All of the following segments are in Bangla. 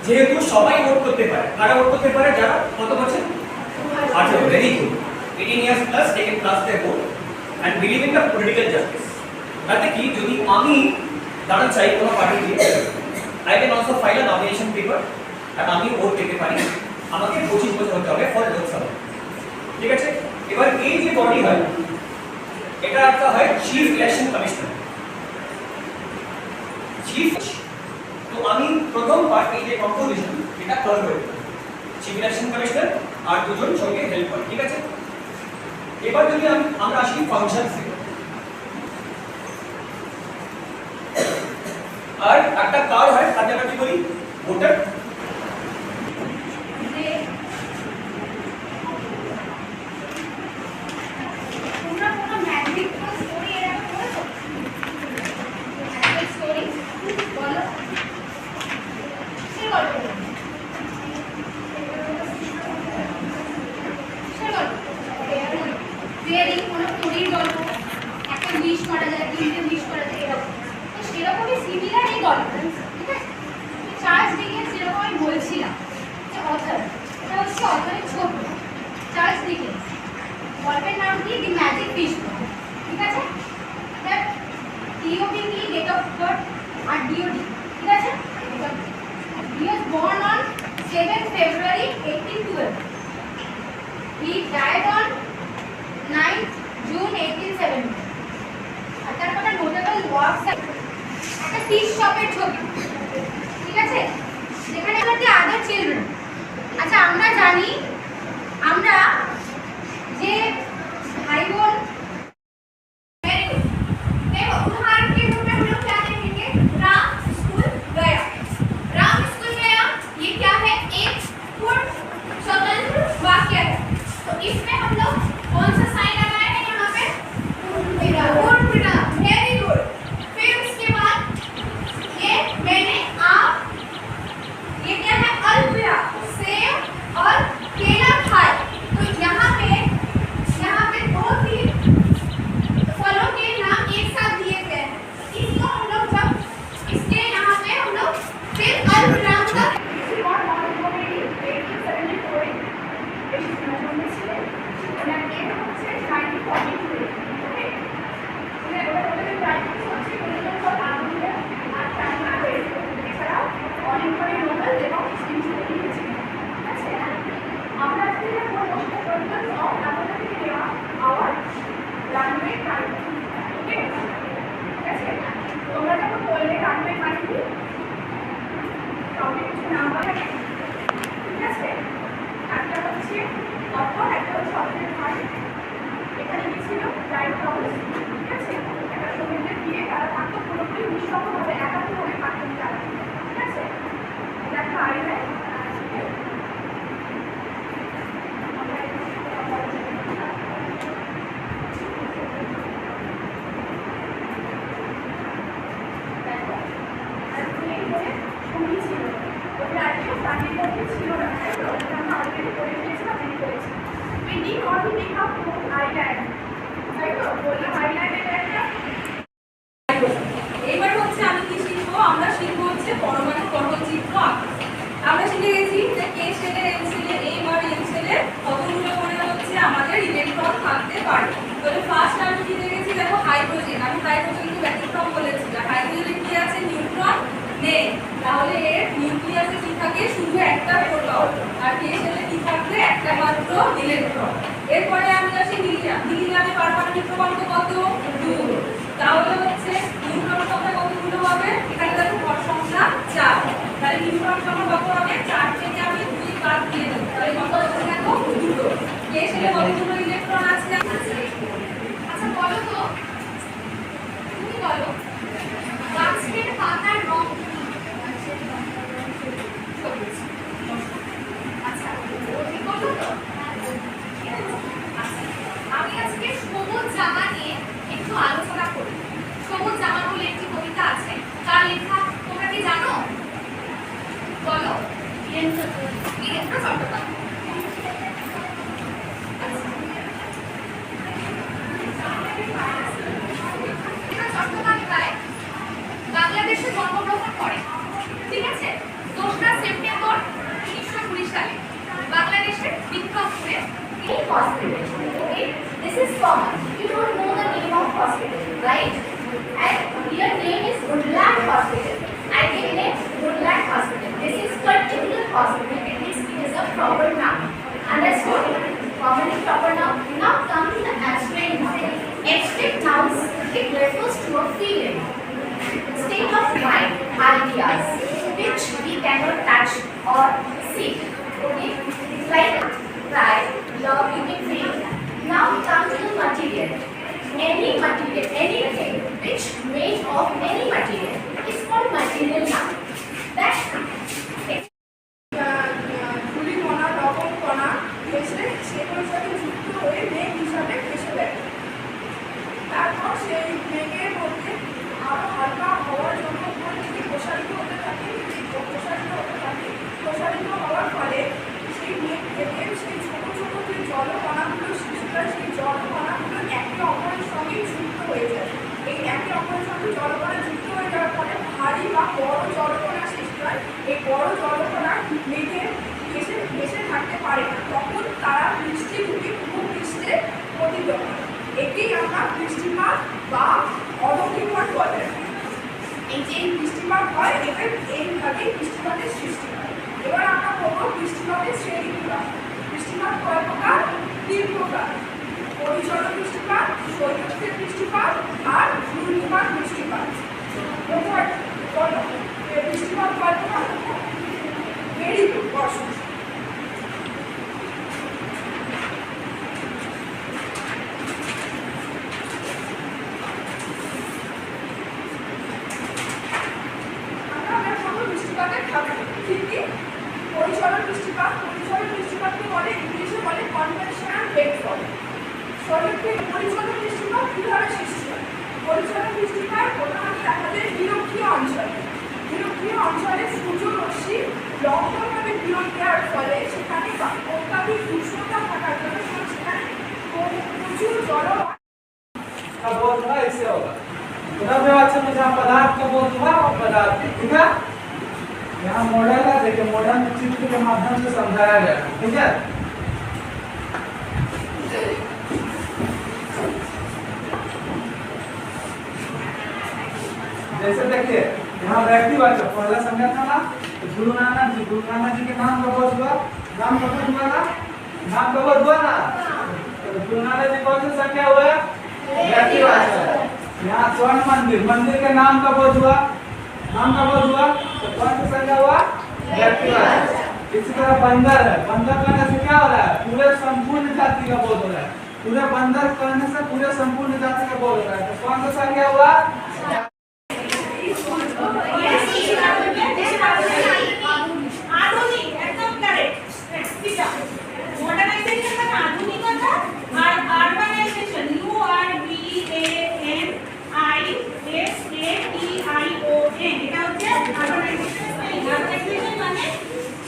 যেহেতু সবাই ভোট করতে পারে, কারা ভোট করতে পারে? যারা কত বছর? 18। Very good. 18 years plus they can cast their vote and believe in the political justice. তাতে কি, যদি আমি দাঁড়াতে চাই কোনো পার্টিকে, I can also file a nomination paper আর আমি ভোট দিতে পারি। আমাকে 25 বছর হতে হবে ফর লোকসভা, ঠিক আছে? এবার এই যে বডি হয়, এটা একটা হয় চিফ ইলেকশন কমিশনার। চিফ, তো আমি প্রথম পার্ট এই যে কম্পোজিশন এটা কভার করব, চিফ ইলেকশন কমিশনার আর দুজন সঙ্গে হেল্প করে, ঠিক আছে? এবার যদি আমরা আসি ফাংশনসে, আর একটা কার হয়, তাতে আমরা কি করি? ভোটার গল্পের নাম কি? দি ম্যাজিক ফিশ, ঠিক আছে? টিওপি কি? ডেট অফ বার্থ আর ডিওডি, ঠিক আছে? He was born on 7 February 1812. He died on 9 June 1870. আর তার কোনো নোটেবল ওয়ার্কস, একটা ফিশ শপের ছবি, ঠিক আছে? যেখানে আমাদের আদার চিলড্রেন। আচ্ছা, আমরা জানি আমরা যে भाई बोल देखो उदाहरण के रूप में हम लोग क्या देखेंगे? राम स्कूल गया। राम स्कूल गया, ये क्या है? एक पूर्ण स्वतंत्र वाक्य है। तो इसमें हम लोग कौन सा साइन लगाए हैं यहाँ पे? पूर्ण विराम। Very good. फिर उसके बाद ये मैंने आप, ये क्या है? अल्पविराम। सेब और केला खाए। तो यहाँ पे दो तीन फलों के नाम एक साथ दिए गए हैं। इसको हम लोग जब इसके यहाँ पे हम लोग फिर अल्पविराम का এবার হচ্ছে আমি কি শিখবো? আমরা শিখবো হচ্ছে পরমাণু পটচিত্র আঁকা। আমরা শিখে গেছি যে কে শেলের এন শেলের এম আর এন শেলের কতগুলো করে হচ্ছে আমাদের ইলেকট্রন থাকতে পারে। তাহলে ফার্স্ট আমি কি দেখেছি? দেখো হাইড্রোজেন। আমি হাইড্রোজেনকে ব্যতিক্রম বলেছি, হাইড্রোজেনে কি আছে? নিউট্রন নেই। তাহলে এর নিউক্লিয়াসে কি থাকে? শুধু একটা প্রোটন। আর কে শেলে কি থাকবে? একটা মাত্র ইলেকট্রন। এরপরে আমি আসি হিলিয়াম। হিলিয়ামে পারমাণবিক ক্রমাঙ্ক কত? 2। তাহলে হচ্ছে নিউট্রন সংখ্যা কতগুলো হবে? এখানে দেখো ভর সংখ্যা 4। তাহলে নিউট্রন সংখ্যা কত হবে? 4 থেকে আমি 2 বাদ দিয়ে দেব। তাহলে কত হচ্ছে? দেখো 2। কে শেলে কতগুলো ইলেকট্রন আছে? আচ্ছা বলো তো, তুমি বলো গাছের পাতার রং কি? আচ্ছা ঠিক বলছো তো? আমি আজকে সবুজ জামা নিয়ে একটু আলোচনা করি। সবুজ জামা বলে একটি কবিতা আছে, কার লেখা তোমরা কি জানো? বলো। বীরেন্দ্র চট্টোপাধ্যায়। চট্টোপাধ্যায় বাংলাদেশে জন্মগ্রহণ করেন, ঠিক আছে? 2রা সেপ্টেম্বর 1920 সালে বাংলাদেশের বিক্রমপুরে Hospital. Okay, this is common. You don't know the name of hospital, right? And your name is Woodland Hospital. I give name Woodland Hospital. This is particular hospital. It means it is a proper noun. Understood? Common is proper noun. Now comes the abstract noun. Abstract nouns, it refers to a feeling, state of mind, ideas, which we cannot touch or see. Okay, like pride, love, you can feel. Now come to the material. Any material, anything which made of any material is called material noun. That's ধুলি কণা লবণ কণা ভেসে সেগুলোর সাথে যুক্ত হয়ে মেঘ হিসাবে ভেসে দেয়। তারপর সেই মেঘের মধ্যে আরো হালকা হওয়ার জন্য উপরের দিকে প্রসারিত হতে থাকে, প্রসারিত হওয়ার ফলে সেই মেঘ থেকে সেই ছোট ছোট যে জলকণাগুলো সৃষ্টি হয়, সেই জলকণাগুলো একে অপরের সঙ্গে যুক্ত হয়ে যায়। এই একে অপরের সঙ্গে জলকণা যুক্ত হয়ে যাওয়ার ফলে ভারী বা বড় জলকণা সৃষ্টি হয়। এই বড় জলকণা মেঘে ভেসে থাকতে পারে না, তখন তারা বৃষ্টিরূপে ভূপৃষ্ঠে পতিত হয়। একেই আমরা বৃষ্টিপাত বা অবহিমন বলে। এই যে বৃষ্টিপাত হয়, এইভাবেই বৃষ্টিপাতের সৃষ্টি হয়। এবার আমরা বলবো বৃষ্টিপাতের শ্রেণীগুলো। বৃষ্টিপাত কয় প্রকার? 3 প্রকার: পরিচন্ন বৃষ্টিপাত, শৈলস্থির বৃষ্টিপাত আর ঘূর্ণিপাত বৃষ্টিপাত। বৃষ্টিপাত কয় প্রকার? ভেরি গুড, বর্ষণ। বৃষ্টিপাতের ধারণা কি কি? পরিচলন বৃষ্টিপাতকে বলে ইংলিশে বলে কনভেনশনাল রেইনফল। পরিচলন বৃষ্টিপাত কিভাবে সৃষ্টি হয়? পরিচলন বৃষ্টিপাত প্রধানত দেখা যায় নিরক্ষীয় অঞ্চলে সূর্য রশ্মি লম্বভাবে বিরোধ দেওয়ার ফলে সেখানে অত্যাধিক উষ্ণতা থাকার জন্য সেখানে প্রচুর জলবায়ু। का बोध हुआ इससे होगा। द्रव्यवाचक में जहाँ पदार्थ का बोध हुआ और पदार्थ, ठीक है। यहाँ मॉडल है, देखिए मॉडल में चित्र के माध्यम से समझाया गया है, ठीक है। जैसे देखिए यहाँ व्यक्तिवाचक पहला संज्ञा था ना, तो गुरु नानक जी के नाम का बोध हुआ, नाम का बोध हुआ ना, नाम का बोध हुआ ना, तो गुरु नानक जी कौन सी संख्या हुआ? व्यक्तिवाचक। यहाँ स्वर्ण मंदिर के नाम का बोध हुआ, तो कौन सा संज्ञा हुआ? व्यक्तिवाचक। इसी तरह बंदर है, बंदर कहने से क्या हो रहा है? पूरे संपूर्ण जाति का बोध हो रहा है। पूरे बंदर कहने से पूरे संपूर्ण जाति का बोध हो रहा है, तो कौन सा संज्ञा हुआ? আধুনিক, একদম কারেক্ট। মডার্নাইজেশন মানে আধুনিকতা, আর আরবানাইজেশন URBANIZATION, এটা হচ্ছে আরবানাইজেশন। আরবানাইজেশন মানে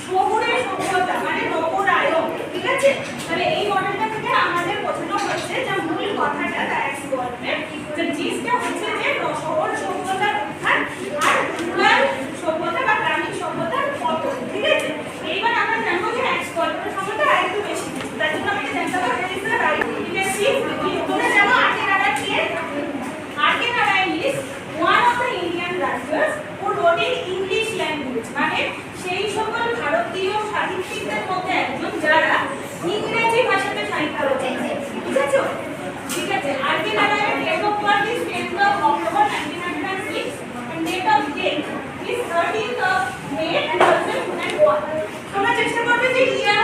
শহুরে সভ্যতা, মানে নগরায়ন, ঠিক আছে। তাহলে এই মডেলটা থেকে আমাদের বোঝানো হচ্ছে যে মূল কথাটা তার এক গল্পে যে জিনিসটা হচ্ছে যে শহর সভ্যতার উত্থান আর রুরাল সভ্যতা বা গ্রামীণ সভ্যতার পতন, ঠিক আছে। এইবার আমরা জানবো যে এক্সপ্লরেটর সম্বন্ধে আরেকটু বেশি, তার জন্য আমাকে জানতে হবে what is the right intimacy. তোমরা জানো আরকে নারায়ণ কে? RK Narayan is one of the Indian writers who wrote in English language, মানে সেই সকল ভারতীয় সাহিত্যিকদের মধ্যে একজন যারা ইংরেজি ভাষাতে সাহিত্য রচনা করেছেন, বুঝেছো? ঠিক আছে। RK Narayan date of birth is 10th of October 1906 and date of death is 13th of May 2001. তোমরা চেষ্টা করবে যে ইয়ার